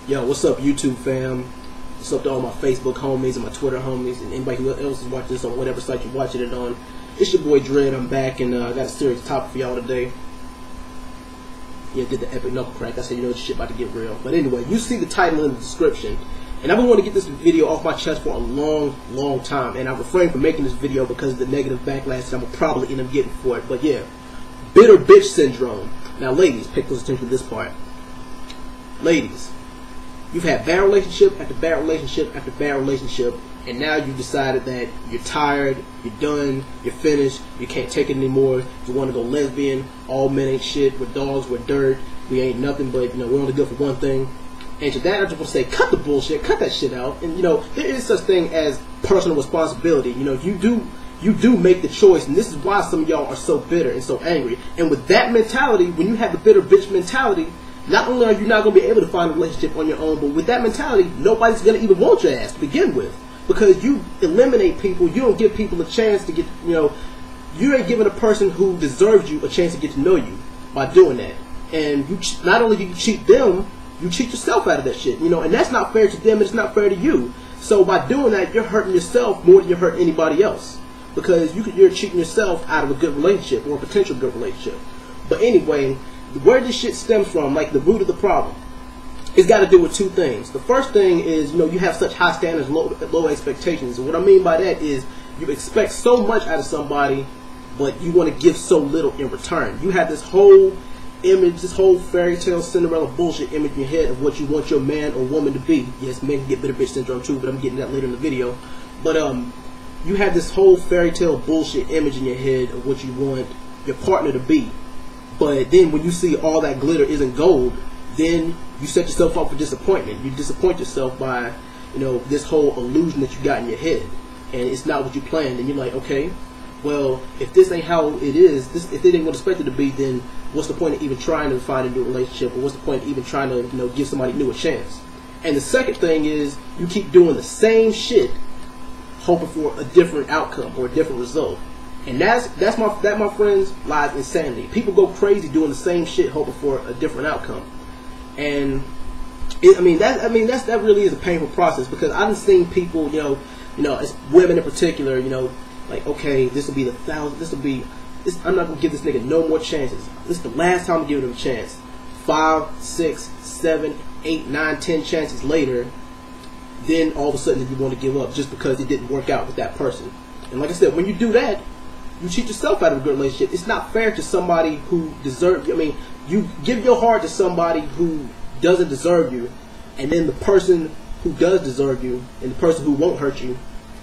Yo, what's up, YouTube fam? What's up to all my Facebook homies and my Twitter homies and anybody who else is watching this on whatever site you're watching it on. It's your boy Dread. I'm back and I got a serious topic for y'all today. Yeah, did the epic knuckle crack. I said, you know, this shit about to get real. But anyway, you see the title in the description. And I've been wanting to get this video off my chest for a long time. And I refrained from making this video because of the negative backlash that I'm probably end up getting for it. But yeah, bitter bitch syndrome. Now ladies, pay close attention to this part. Ladies, you've had bad relationship after bad relationship after bad relationship, and now you've decided that you're tired, you're done, you're finished, you can't take it anymore, you want to go lesbian, all men ain't shit, we're dogs, we're dirt, we ain't nothing but, you know, we're only good for one thing. And to that I just want to say, cut the bullshit, cut that shit out. And you know, there is such thing as personal responsibility. You know, you do make the choice, and this is why some of y'all are so bitter and so angry. And with that mentality, when you have the bitter bitch mentality, not only are you not going to be able to find a relationship on your own, but with that mentality, nobody's going to even want your ass to begin with. Because you eliminate people, you don't give people a chance to get, you know, you ain't giving a person who deserves you a chance to get to know you by doing that. And you not only do you cheat them, you cheat yourself out of that shit, you know, and that's not fair to them, it's not fair to you. So by doing that, you're hurting yourself more than you're hurting anybody else. Because you're cheating yourself out of a good relationship or a potential good relationship. But anyway, where this shit stems from, like the root of the problem, it's got to do with two things. The first thing is, you know, you have such high standards, low expectations. And what I mean by that is you expect so much out of somebody, but you want to give so little in return. You have this whole image, this whole fairy tale Cinderella bullshit image in your head of what you want your man or woman to be. Yes, men can get bitter bitch syndrome too, but I'm getting that later in the video. But you have this whole fairy tale bullshit image in your head of what you want your partner to be. But then when you see all that glitter isn't gold, then you set yourself up for disappointment. You disappoint yourself by, you know, this whole illusion that you got in your head. And it's not what you planned. And you're like, okay, well, if this ain't how it is, if it ain't what it's expected to be, then what's the point of even trying to find a new relationship? Or what's the point of even trying to, you know, give somebody new a chance? And the second thing is you keep doing the same shit, hoping for a different outcome or a different result. And that, my friends, lies insanity. People go crazy doing the same shit, hoping for a different outcome. And that really is a painful process, because I've seen people, you know, as women in particular, you know, like, okay, this will be the thousand. I'm not gonna give this nigga no more chances. This is the last time I'm giving him a chance. 5, 6, 7, 8, 9, 10 chances later, then all of a sudden you want to give up just because it didn't work out with that person. And like I said, when you do that, you cheat yourself out of a good relationship. It's not fair to somebody who deserves you. I mean, you give your heart to somebody who doesn't deserve you, and then the person who does deserve you and the person who won't hurt you,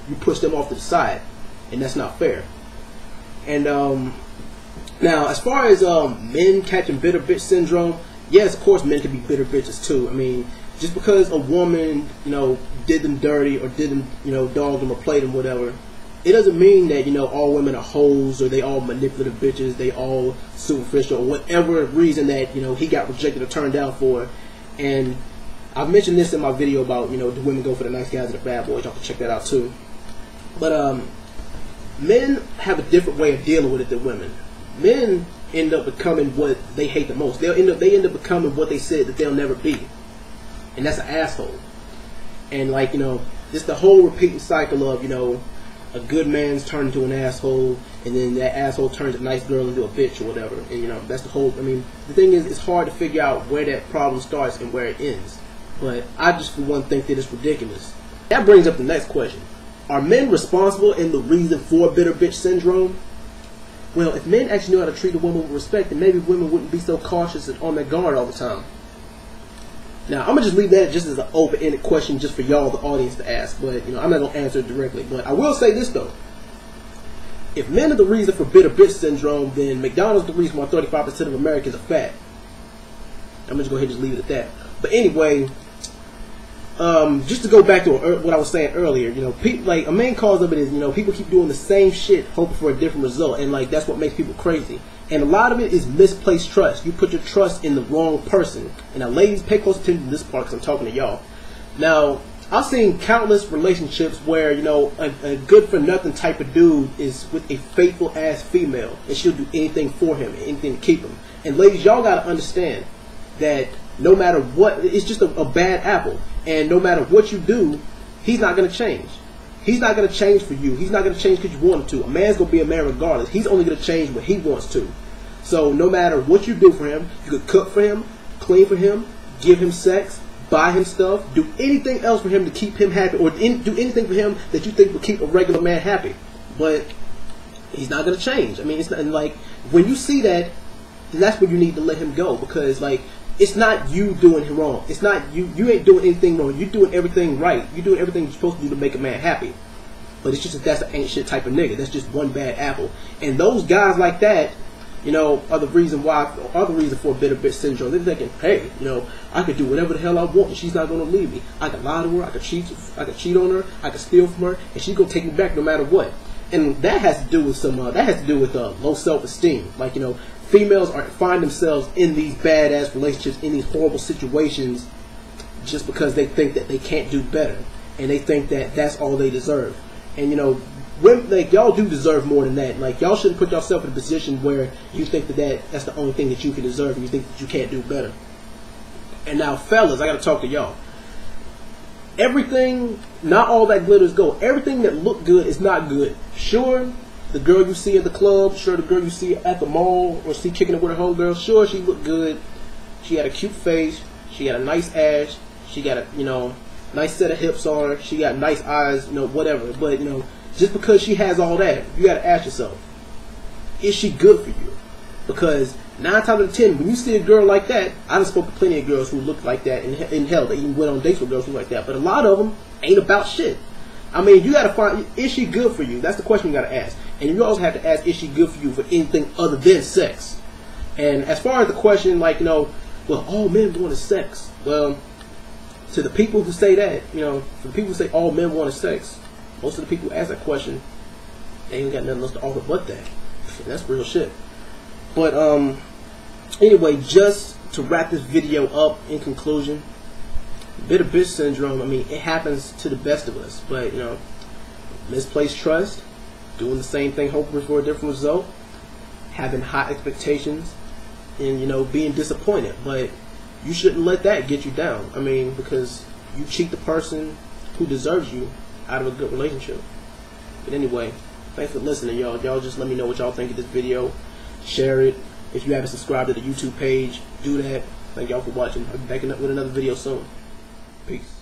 you push them off to the side, and that's not fair. And now, as far as men catching bitter bitch syndrome, yes, of course, men can be bitter bitches too. I mean, just because a woman, you know, did them dirty or did them, you know, dog them or played them, whatever, it doesn't mean that, you know, all women are hoes or they all manipulative bitches, they all superficial, or whatever reason that, you know, he got rejected or turned down for. And I've mentioned this in my video about, you know, do women go for the nice guys or the bad boys? Y'all can check that out too. But men have a different way of dealing with it than women. Men end up becoming what they hate the most. They end up becoming what they said that they'll never be, and that's an asshole. And like, you know, just the whole repeating cycle of, you know, a good man's turned into an asshole, and then that asshole turns a nice girl into a bitch or whatever. And you know, that's the whole. I mean, the thing is, it's hard to figure out where that problem starts and where it ends. But I just, for one, think that it's ridiculous. That brings up the next question: are men responsible in the reason for bitter bitch syndrome? Well, if men actually knew how to treat a woman with respect, then maybe women wouldn't be so cautious and on their guard all the time. Now, I'm going to just leave that just as an open-ended question just for y'all, the audience, to ask. But, you know, I'm not going to answer it directly. But I will say this, though. If men are the reason for bitter bitch syndrome, then McDonald's is the reason why 35% of Americans are fat. I'm going to go ahead and just leave it at that. But anyway, just to go back to what I was saying earlier, you know, people, like, a main cause of it is, you know, people keep doing the same shit hoping for a different result. And, like, that's what makes people crazy. And a lot of it is misplaced trust. You put your trust in the wrong person. And now, ladies, pay close attention to this part because I'm talking to y'all. Now, I've seen countless relationships where, you know, a good-for-nothing type of dude is with a faithful-ass female. And she'll do anything for him, anything to keep him. And ladies, y'all got to understand that no matter what, it's just a bad apple. And no matter what you do, he's not going to change. He's not going to change for you. He's not going to change because you want him to. A man's going to be a man regardless. He's only going to change when he wants to. So no matter what you do for him, you could cook for him, clean for him, give him sex, buy him stuff, do anything else for him to keep him happy, or do anything for him that you think will keep a regular man happy. But he's not going to change. I mean, it's not, and like, when you see that, then that's when you need to let him go, because like, it's not you doing him wrong. It's not you ain't doing anything wrong. You're doing everything right. You're doing everything you're supposed to do to make a man happy. But it's just that that's an ain't shit type of nigga. That's just one bad apple. And those guys like that, you know, are the reason for a bitter bitch syndrome. They're thinking, hey, you know, I could do whatever the hell I want and she's not gonna leave me. I could lie to her, I could cheat on her, I could steal from her, and she's gonna take me back no matter what. And that has to do with low self-esteem. Like, you know, females find themselves in these badass relationships, in these horrible situations, just because they think that they can't do better, and they think that that's all they deserve. And you know, like, y'all do deserve more than that. Like, y'all shouldn't put yourself in a position where you think that's the only thing that you can deserve, and you think that you can't do better. And now, fellas, I gotta talk to y'all. Everything, not all that glitters gold. Everything that look good is not good. Sure, the girl you see at the club, sure, the girl you see at the mall or see kicking it with her homegirl, sure, she looked good. She had a cute face. She got a nice ass. She got a, you know, nice set of hips on her. She got nice eyes, you know, whatever. But, you know, just because she has all that, you got to ask yourself, is she good for you? Because 9 times out of 10, when you see a girl like that, I done spoke to plenty of girls who look like that, and hell, they even went on dates with girls who like that. But a lot of them ain't about shit. I mean, you got to find, is she good for you? That's the question you got to ask. And you also have to ask, is she good for you for anything other than sex? And as far as the question, like, you know, well, all men want sex. Well, to the people who say that, you know, for the people who say all men want sex, most of the people who ask that question, they ain't got nothing else to offer but that. And that's real shit. But anyway, just to wrap this video up, in conclusion, bitter bitch syndrome, I mean, it happens to the best of us. But, you know, misplaced trust, doing the same thing, hoping for a different result, having high expectations, and, you know, being disappointed. But you shouldn't let that get you down. I mean, because you cheat the person who deserves you out of a good relationship. But anyway, thanks for listening, y'all. Y'all just let me know what y'all think of this video. Share it. If you haven't subscribed to the YouTube page, do that. Thank y'all for watching. I'll be back with another video soon. Peace.